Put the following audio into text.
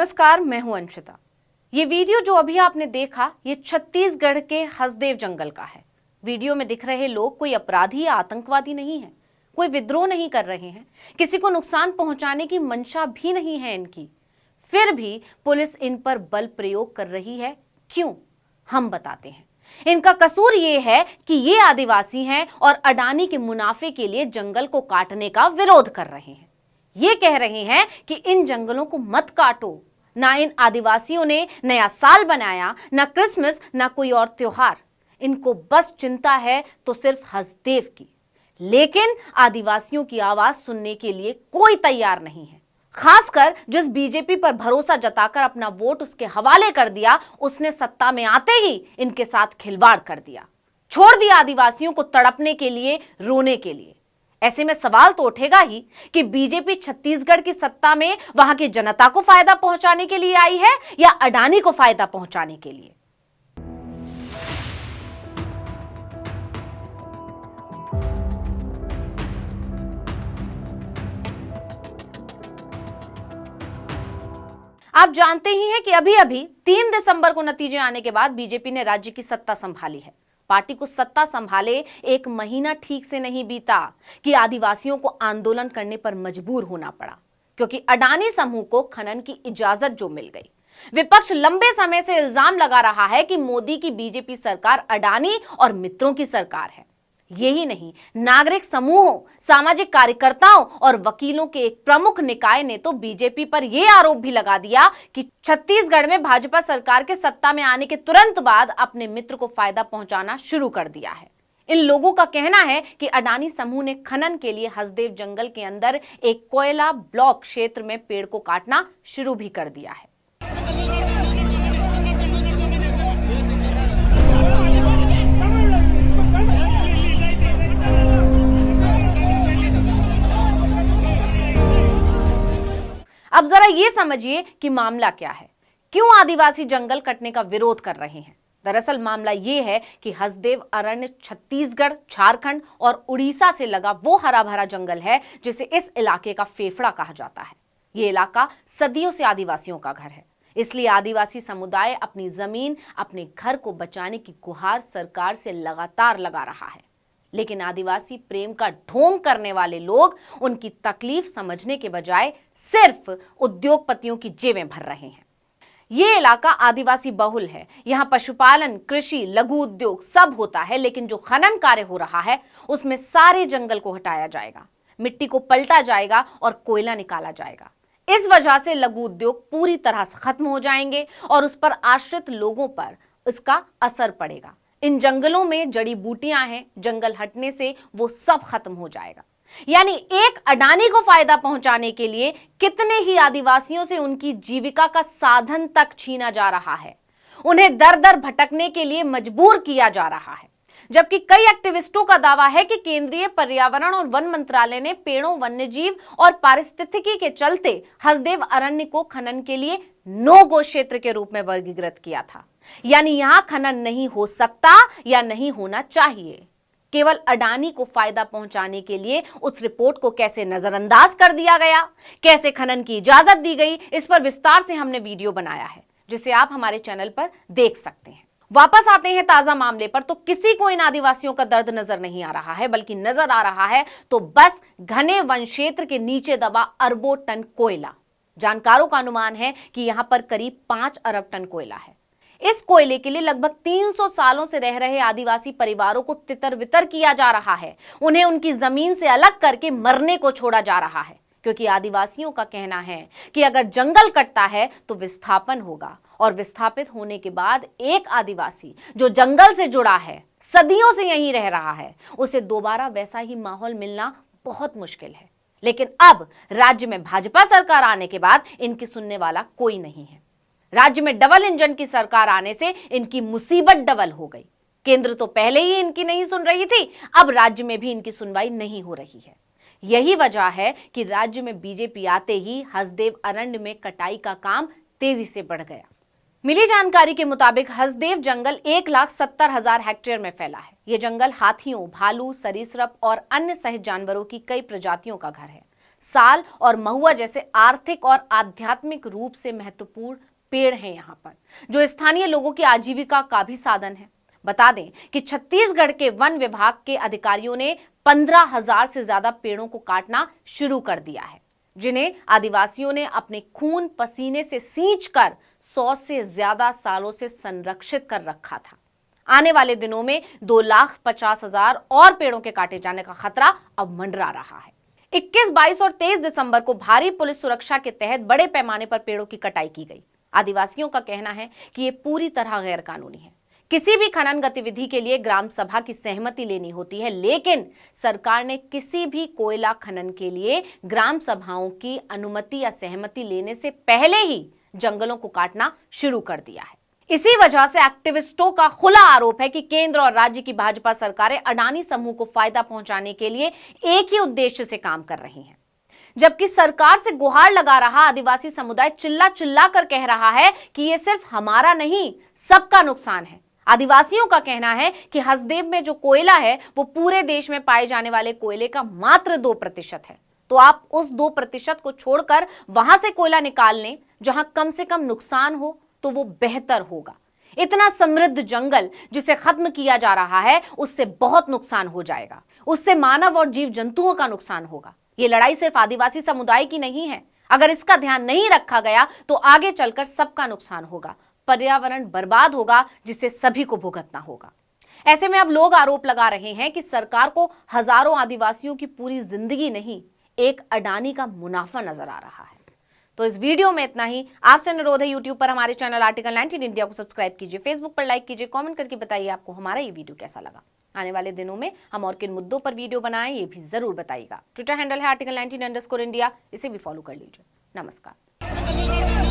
नमस्कार, मैं हूं अंशिता। ये वीडियो जो अभी आपने देखा ये छत्तीसगढ़ के हसदेव जंगल का है। वीडियो में दिख रहे लोग कोई अपराधी या आतंकवादी नहीं है, कोई विद्रोह नहीं कर रहे हैं, किसी को नुकसान पहुंचाने की मंशा भी नहीं है इनकी। फिर भी पुलिस इन पर बल प्रयोग कर रही है। क्यों? हम बताते हैं। इनका कसूर ये है कि ये आदिवासी हैं और अडानी के मुनाफे के लिए जंगल को काटने का विरोध कर रहे हैं। ये कह रहे हैं कि इन जंगलों को मत काटो। ना इन आदिवासियों ने नया साल बनाया, ना क्रिसमस, ना कोई और त्योहार। इनको बस चिंता है तो सिर्फ हसदेव की। लेकिन आदिवासियों की आवाज सुनने के लिए कोई तैयार नहीं है। खासकर जिस बीजेपी पर भरोसा जताकर अपना वोट उसके हवाले कर दिया, उसने सत्ता में आते ही इनके साथ खिलवाड़ कर दिया। छोड़ दिया आदिवासियों को तड़पने के लिए, रोने के लिए। ऐसे में सवाल तो उठेगा ही कि बीजेपी छत्तीसगढ़ की सत्ता में वहां की जनता को फायदा पहुंचाने के लिए आई है या अडानी को फायदा पहुंचाने के लिए। आप जानते ही हैं कि अभी अभी 3 दिसंबर को नतीजे आने के बाद बीजेपी ने राज्य की सत्ता संभाली है। पार्टी को सत्ता संभाले 1 महीना ठीक से नहीं बीता कि आदिवासियों को आंदोलन करने पर मजबूर होना पड़ा, क्योंकि अडानी समूह को खनन की इजाजत जो मिल गई। विपक्ष लंबे समय से इल्जाम लगा रहा है कि मोदी की बीजेपी सरकार अडानी और मित्रों की सरकार है। यही नहीं, नागरिक समूहों, सामाजिक कार्यकर्ताओं और वकीलों के एक प्रमुख निकाय ने तो बीजेपी पर यह आरोप भी लगा दिया कि छत्तीसगढ़ में भाजपा सरकार के सत्ता में आने के तुरंत बाद अपने मित्र को फायदा पहुंचाना शुरू कर दिया है। इन लोगों का कहना है कि अडानी समूह ने खनन के लिए हसदेव जंगल के अंदर एक कोयला ब्लॉक क्षेत्र में पेड़ को काटना शुरू भी कर दिया है। अब जरा ये समझिए कि मामला क्या है, क्यों आदिवासी जंगल कटने का विरोध कर रहे हैं। दरअसल मामला ये है कि हसदेव अरण्य छत्तीसगढ़, झारखंड और उड़ीसा से लगा वो हरा भरा जंगल है जिसे इस इलाके का फेफड़ा कहा जाता है। ये इलाका सदियों से आदिवासियों का घर है, इसलिए आदिवासी समुदाय अपनी जमीन, अपने घर को बचाने की गुहार सरकार से लगातार लगा रहा है। लेकिन आदिवासी प्रेम का ढोंग करने वाले लोग उनकी तकलीफ समझने के बजाय सिर्फ उद्योगपतियों की जेबें भर रहे हैं। ये इलाका आदिवासी बहुल है। यहाँ पशुपालन, कृषि, लघु उद्योग सब होता है, लेकिन जो खनन कार्य हो रहा है उसमें सारे जंगल को हटाया जाएगा, मिट्टी को पलटा जाएगा और कोयला निकाला जाएगा। इस वजह से लघु उद्योग पूरी तरह से खत्म हो जाएंगे और उस पर आश्रित लोगों पर इसका असर पड़ेगा। इन जंगलों में जड़ी बूटियां हैं, जंगल हटने से वो सब खत्म हो जाएगा। यानी एक अडानी को फायदा पहुंचाने के लिए कितने ही आदिवासियों से उनकी जीविका का साधन तक छीना जा रहा है, उन्हें दर दर भटकने के लिए मजबूर किया जा रहा है। जबकि कई एक्टिविस्टों का दावा है कि केंद्रीय पर्यावरण और वन मंत्रालय ने पेड़ों, वन्यजीव और पारिस्थितिकी के चलते हसदेव अरण्य को खनन के लिए नो गो क्षेत्र के रूप में वर्गीकृत किया था। यानी यहां खनन नहीं हो सकता या नहीं होना चाहिए। केवल अडानी को फायदा पहुंचाने के लिए उस रिपोर्ट को कैसे नजरअंदाज कर दिया गया, कैसे खनन की इजाजत दी गई, इस पर विस्तार से हमने वीडियो बनाया है, जिसे आप हमारे चैनल पर देख सकते हैं। वापस आते हैं ताजा मामले पर, तो किसी को इन आदिवासियों का दर्द नजर नहीं आ रहा है, बल्कि नजर आ रहा है तो बस घने वन क्षेत्र के नीचे दबा अरबों टन कोयला। जानकारों का अनुमान है कि यहां पर करीब 5 अरब टन कोयला है। इस कोयले के लिए लगभग 300 सालों से रह रहे आदिवासी परिवारों को तितर बितर किया जा रहा है। उन्हें उनकी जमीन से अलग करके मरने को छोड़ा जा रहा है, क्योंकि आदिवासियों का कहना है कि अगर जंगल कटता है तो विस्थापन होगा, और विस्थापित होने के बाद एक आदिवासी जो जंगल से जुड़ा है, सदियों से यहीं रह रहा है, उसे दोबारा वैसा ही माहौल मिलना बहुत मुश्किल है। लेकिन अब राज्य में भाजपा सरकार आने के बाद इनकी सुनने वाला कोई नहीं है। राज्य में डबल इंजन की सरकार आने से इनकी मुसीबत डबल हो गई। केंद्र तो पहले ही इनकी नहीं सुन रही थी, अब राज्य में भी इनकी सुनवाई नहीं हो रही है। यही वजह है कि राज्य में बीजेपी आते ही हसदेव अरण्य में कटाई का काम तेजी से बढ़ गया। मिली जानकारी के मुताबिक हसदेव जंगल 1,70,000 हेक्टेयर में फैला है। ये जंगल हाथियों, भालू, सरीसृप और अन्य सहित जानवरों की कई प्रजातियों का घर है। साल और महुआ जैसे आर्थिक और आध्यात्मिक रूप से महत्वपूर्ण पेड़ हैं यहाँ पर, जो स्थानीय लोगों की आजीविका का भी साधन है। बता दें कि छत्तीसगढ़ के वन विभाग के अधिकारियों ने 15,000 से ज्यादा पेड़ों को काटना शुरू कर दिया है, जिन्हें आदिवासियों ने अपने खून पसीने से सींचकर 100 से ज्यादा सालों से संरक्षित कर रखा था। आने वाले दिनों में 2,50,000 और पेड़ों के काटे जाने का खतरा अब मंडरा रहा है। 21, 22 और 23 दिसंबर को भारी पुलिस सुरक्षा के तहत बड़े पैमाने पर पेड़ों की कटाई की गई। आदिवासियों का कहना है कि यह पूरी तरह गैर कानूनी है। किसी भी खनन गतिविधि के लिए ग्राम सभा की सहमति लेनी होती है, लेकिन सरकार ने किसी भी कोयला खनन के लिए ग्राम सभाओं की अनुमति या सहमति लेने से पहले ही जंगलों को काटना शुरू कर दिया है। इसी वजह से एक्टिविस्टों का खुला आरोप है कि केंद्र और राज्य की भाजपा सरकारें अडानी समूह को फायदा पहुंचाने के लिए एक ही उद्देश्य से काम कर रही हैं। जबकि सरकार से गुहार लगा रहा आदिवासी समुदाय चिल्ला चिल्ला कर कह रहा है कि यह सिर्फ हमारा नहीं, सबका नुकसान है। आदिवासियों का कहना है कि हसदेव में जो कोयला है वो पूरे देश में पाए जाने वाले कोयले का मात्र 2% है। तो आप उस 2% को छोड़कर वहां से कोयला निकाल लें जहां कम से कम नुकसान हो तो वो बेहतर होगा। इतना समृद्ध जंगल जिसे खत्म किया जा रहा है, उससे बहुत नुकसान हो जाएगा। उससे मानव और जीव जंतुओं का नुकसान होगा। ये लड़ाई सिर्फ आदिवासी समुदाय की नहीं है। अगर इसका ध्यान नहीं रखा गया तो आगे चलकर सबका नुकसान होगा, पर्यावरण बर्बाद होगा, जिससे सभी को भुगतना होगा। ऐसे में अब लोग आरोप लगा रहे हैं कि सरकार को हजारों आदिवासियों की पूरी जिंदगी नहीं, एक अडानी का मुनाफा नजर आ रहा है। तो इस वीडियो में इतना ही। आपसे अनुरोध है, यूट्यूब पर हमारे चैनल आर्टिकल 19 इंडिया को सब्सक्राइब कीजिए, फेसबुक पर लाइक कीजिए, कमेंट करके बताइए आपको हमारा ये वीडियो कैसा लगा। आने वाले दिनों में हम और किन मुद्दों पर वीडियो बनाएं ये भी जरूर बताइएगा। ट्विटर हैंडल है article19_India, इसे भी फॉलो कर लीजिए। नमस्कार।